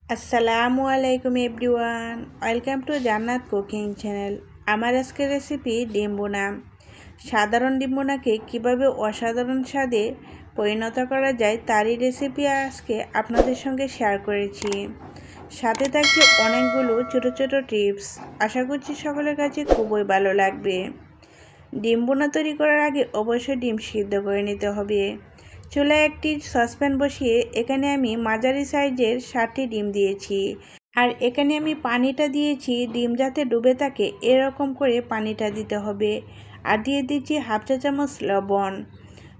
আসসালামু আলাইকুম everyone, welcome to জান্নাত কুকিং চ্যানেল। আমার আজকের রেসিপি ডিম বোনা। সাধারণ ডিম বোনাকে কীভাবে অসাধারণ স্বাদে পরিণত করা যায় তারই রেসিপি আজকে আপনাদের সঙ্গে শেয়ার করেছি। সাথে থাকছে অনেকগুলো ছোট ছোট টিপস। আশা করছি সকলের কাছে খুবই ভালো লাগবে। ডিম বোনা তৈরি করার আগে অবশ্যই ডিম সিদ্ধ করে নিতে হবে। চুলায় একটি সসপ্যান বসিয়ে এখানে আমি মাঝারি সাইজের 60টি ডিম দিয়েছি। আর এখানে আমি পানিটা দিয়েছি ডিম যাতে ডুবে থাকে এরকম করে পানিটা দিতে হবে। আর দিয়ে দিচ্ছি হাফ চা চামচ লবণ।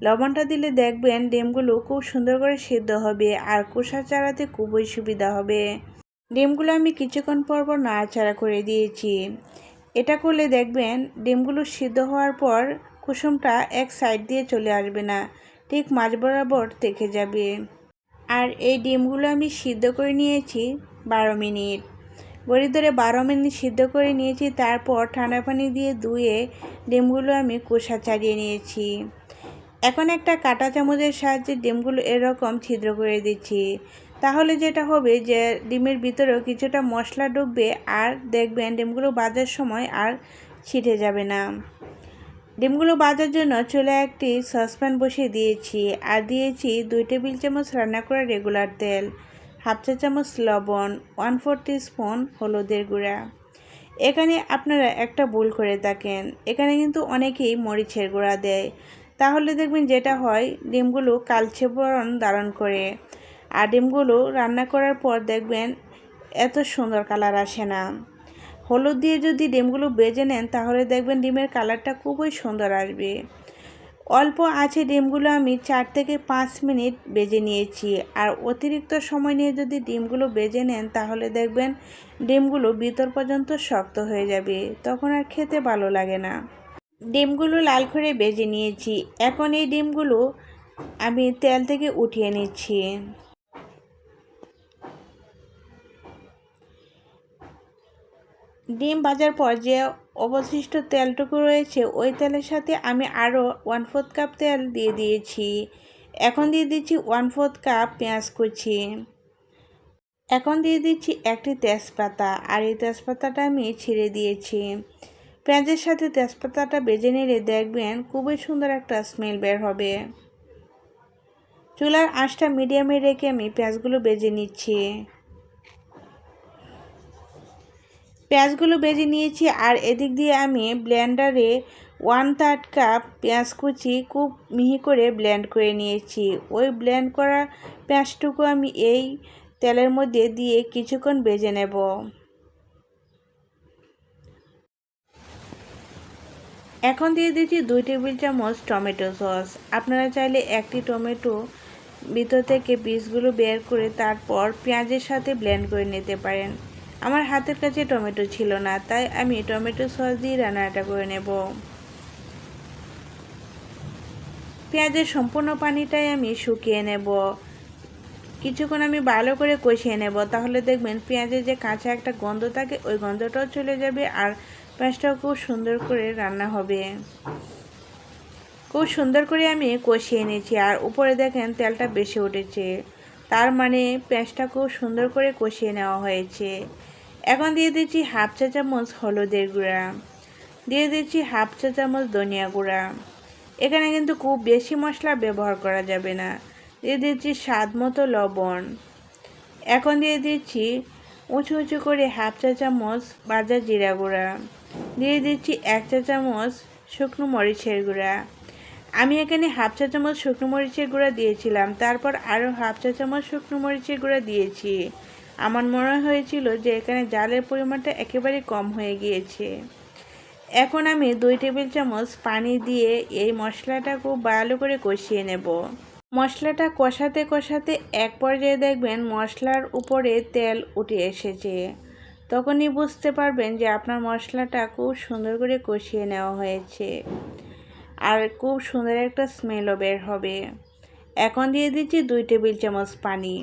লবণটা দিলে দেখবেন ডিমগুলো খুব সুন্দর করে সিদ্ধ হবে আর খোসা ছাড়াতে খুবই সুবিধা হবে। ডিমগুলো আমি কিছুক্ষণ পর নাড়াচাড়া করে দিয়েছি। এটা করলে দেখবেন ডিমগুলো সিদ্ধ হওয়ার পর কুসুমটা এক সাইড দিয়ে চলে আসবে না, ঠিক মাঝ বরাবর থেকে যাবে। আর এই ডিমগুলো আমি সিদ্ধ করে নিয়েছি 12 মিনিট। ঘড়ি ধরে 12 মিনিট সিদ্ধ করে নিয়েছি। তারপর ঠান্ডা পানি দিয়ে ধুয়ে ডিমগুলো আমি খোসা ছাড়িয়ে নিয়েছি। এখন একটা কাঁটা চামচের সাহায্যে ডিমগুলো এরকম ছিদ্র করে দিচ্ছি। তাহলে যেটা হবে যে ডিমের ভিতরেও কিছুটা মশলা ঢুকবে আর দেখবেন ডিমগুলো ভাজার সময় আর ছিটে যাবে না। ডিমগুলো ভাজার জন্য চুলায় একটি সসপ্যান বসিয়ে দিয়েছি আর দিয়েছি 2 টেবিল চামচ রান্না করা রেগুলার তেল, হাফ চা চামচ লবণ, 1/4 টিস্পুন হলুদের গুঁড়া। এখানে আপনারা একটা ভুল করে থাকেন, এখানে কিন্তু অনেকেই মরিচের গুঁড়া দেয়। তাহলে দেখবেন যেটা হয় ডিমগুলো কালচে বর্ণ ধারণ করে আর ডিমগুলো রান্না করার পর দেখবেন এত সুন্দর কালার আসে না। হলুদ দিয়ে যদি ডিমগুলো ভেজে নেন তাহলে দেখবেন ডিমের কালারটা খুবই সুন্দর আসবে। অল্প আছে ডিমগুলো আমি 4 থেকে 5 মিনিট ভেজে নিয়েছি। আর অতিরিক্ত সময় নিয়ে যদি ডিমগুলো ভেজে নেন তাহলে দেখবেন ডিমগুলো ভিতর পর্যন্ত শক্ত হয়ে যাবে, তখন আর খেতে ভালো লাগে না। ডিমগুলো লাল করে ভেজে নিয়েছি। এখন এই ডিমগুলো আমি তেল থেকে উঠিয়ে নিচ্ছি। ডিম ভাজার পর যে অবশিষ্ট তেলটুকু রয়েছে ওই তেলের সাথে আমি আরও 1/4 কাপ তেল দিয়ে দিয়েছি। এখন দিয়ে দিচ্ছি 1/4 কাপ পেঁয়াজ কুচি। এখন দিয়ে দিচ্ছি একটি তেজপাতা আর এই তেজপাতাটা আমি ছিঁড়ে দিয়েছি। পেঁয়াজের সাথে তেজপাতাটা ভেজে নিলে দেখবেন খুবই সুন্দর একটা স্মেল বের হবে। চুলার আঁচটা মিডিয়ামে রেখে আমি পেঁয়াজগুলো ভেজে নিচ্ছি। পেঁয়াজগুলো ভেজে নিয়েছি আর এদিক দিয়ে আমি ব্লেন্ডারে 1/3 কাপ পেঁয়াজ কুচি খুব মিহি করে ব্লেন্ড করে নিয়েছি। ওই ব্লেন্ড করা পেঁয়াজটুকু আমি এই তেলের মধ্যে দিয়ে কিছুক্ষণ ভেজে নেব। এখন দিয়ে দিচ্ছি 2 টেবিল চামচ টমেটো সস। আপনারা চাইলে একটি টমেটো ভিতর থেকে বীজগুলো বের করে তারপর পেঁয়াজের সাথে ব্লেন্ড করে নিতে পারেন। আমার হাতের কাছে টমেটো ছিল না, তাই আমি টমেটো সস দিয়ে রান্নাটা করে নেব। পেঁয়াজের সম্পূর্ণ পানিটাই আমি শুকিয়ে নেব। কিছুক্ষণ আমি ভালো করে কষিয়ে নেব, তাহলে দেখবেন পেঁয়াজের যে কাঁচা একটা গন্ধ থাকে ওই গন্ধটাও চলে যাবে আর পেঁয়াজটাও খুব সুন্দর করে রান্না হবে। খুব সুন্দর করে আমি কষিয়ে নিয়েছি আর উপরে দেখেন তেলটা বেশি উঠেছে, তার মানে পেঁয়াজটা খুব সুন্দর করে কষিয়ে নেওয়া হয়েছে। এখন দিয়ে দিচ্ছি হাফ চা চামচ হলুদের গুঁড়া, দিয়ে দিচ্ছি হাফ চা চামচ ধনিয়া গুঁড়া। এখানে কিন্তু খুব বেশি মশলা ব্যবহার করা যাবে না। দিয়ে দিচ্ছি স্বাদ মতো লবণ। এখন দিয়ে দিচ্ছি উঁচু উঁচু করে হাফ চা চামচ ভাজা জিরা গুঁড়া, দিয়ে দিচ্ছি 1 চা চামচ শুকনো মরিচের গুঁড়া। আমি এখানে হাফ চা চামচ শুকনো মরিচের গুঁড়া দিয়েছিলাম, তারপর আরও হাফ চা চামচ শুকনো মরিচের গুঁড়া দিয়েছি। আমার মনে হয়েছিল যে এখানে জালের পরিমাণটা একেবারে কম হয়ে গিয়েছে। এখন আমি 2 টেবিল চামচ পানি দিয়ে এই মশলাটা খুব ভালো করে কষিয়ে নেব। মশলাটা কষাতে কষাতে এক পর্যায়ে দেখবেন মশলার উপরে তেল উঠে এসেছে। তখনই বুঝতে পারবেন যে আপনার মশলাটা খুব সুন্দর করে কষিয়ে নেওয়া হয়েছে আর খুব সুন্দর একটা স্মেলও বের হবে। এখন দিয়ে দিচ্ছি 2 টেবিল চামচ পানি।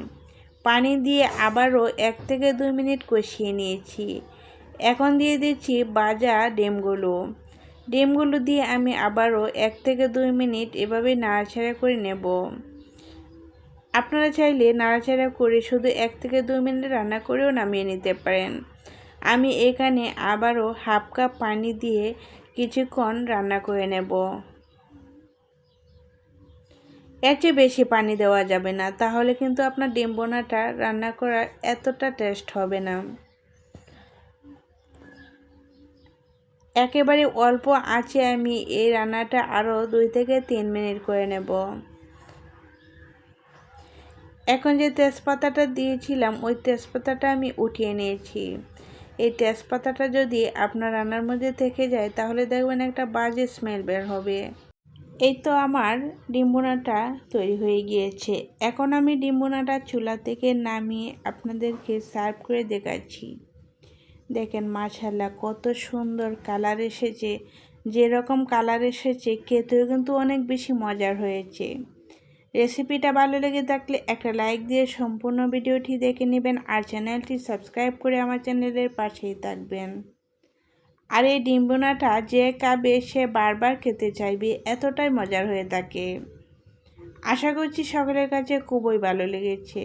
পানি দিয়ে আবারও 1 থেকে 2 মিনিট কষিয়ে নিয়েছি। এখন দিয়ে দিচ্ছি ভাজা ডিমগুলো দিয়ে আমি আবারও 1 থেকে 2 মিনিট এভাবে নাড়াচাড়া করে নেব। আপনারা চাইলে নাড়াচাড়া করে শুধু 1 থেকে 2 মিনিট রান্না করেও নামিয়ে নিতে পারেন। আমি এখানে আবারও হাফ কাপ পানি দিয়ে কিছুক্ষণ রান্না করে নেব। এর চেয়ে বেশি পানি দেওয়া যাবে না, তাহলে কিন্তু আপনার ডিম বোনাটা রান্না করা এতটা টেস্ট হবে না। একেবারে অল্প আঁচে আমি এই রান্নাটা আরও 2 থেকে 3 মিনিট করে নেব। এখন যে তেজপাতাটা দিয়েছিলাম ওই তেজপাতাটা আমি উঠিয়ে নিয়েছি। এই তেজপাতাটা যদি আপনার রান্নার মধ্যে থেকে যায় তাহলে দেখবেন একটা বাজে স্মেল বের হবে। এই তো আমার ডিম বোনাটা তৈরি হয়ে গিয়েছে। এখন আমি ডিম বোনাটা চুলা থেকে নামিয়ে আপনাদেরকে সার্ভ করে দেখাচ্ছি। দেখেন মাশাআল্লাহ কত সুন্দর কালার এসেছে। যেরকম কালার এসেছে খেতেও কিন্তু অনেক বেশি মজার হয়েছে। রেসিপিটা ভালো লেগে থাকলে একটা লাইক দিয়ে সম্পূর্ণ ভিডিওটি দেখে নেবেন আর চ্যানেলটি সাবস্ক্রাইব করে আমার চ্যানেলের পাশেই থাকবেন। আর এই ডিম বোনাটা যে খাবে সে বারবার খেতে চাইবে, এতটাই মজার হয়ে থাকে। আশা করছি সকলের কাছে খুবই ভালো লেগেছে।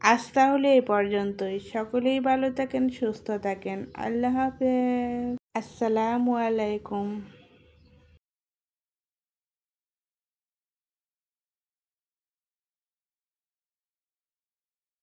আজ তাহলে এই পর্যন্তই। সকলেই ভালো থাকেন, সুস্থ থাকেন। আল্লাহ হাফেজ। আসসালামু আলাইকুম।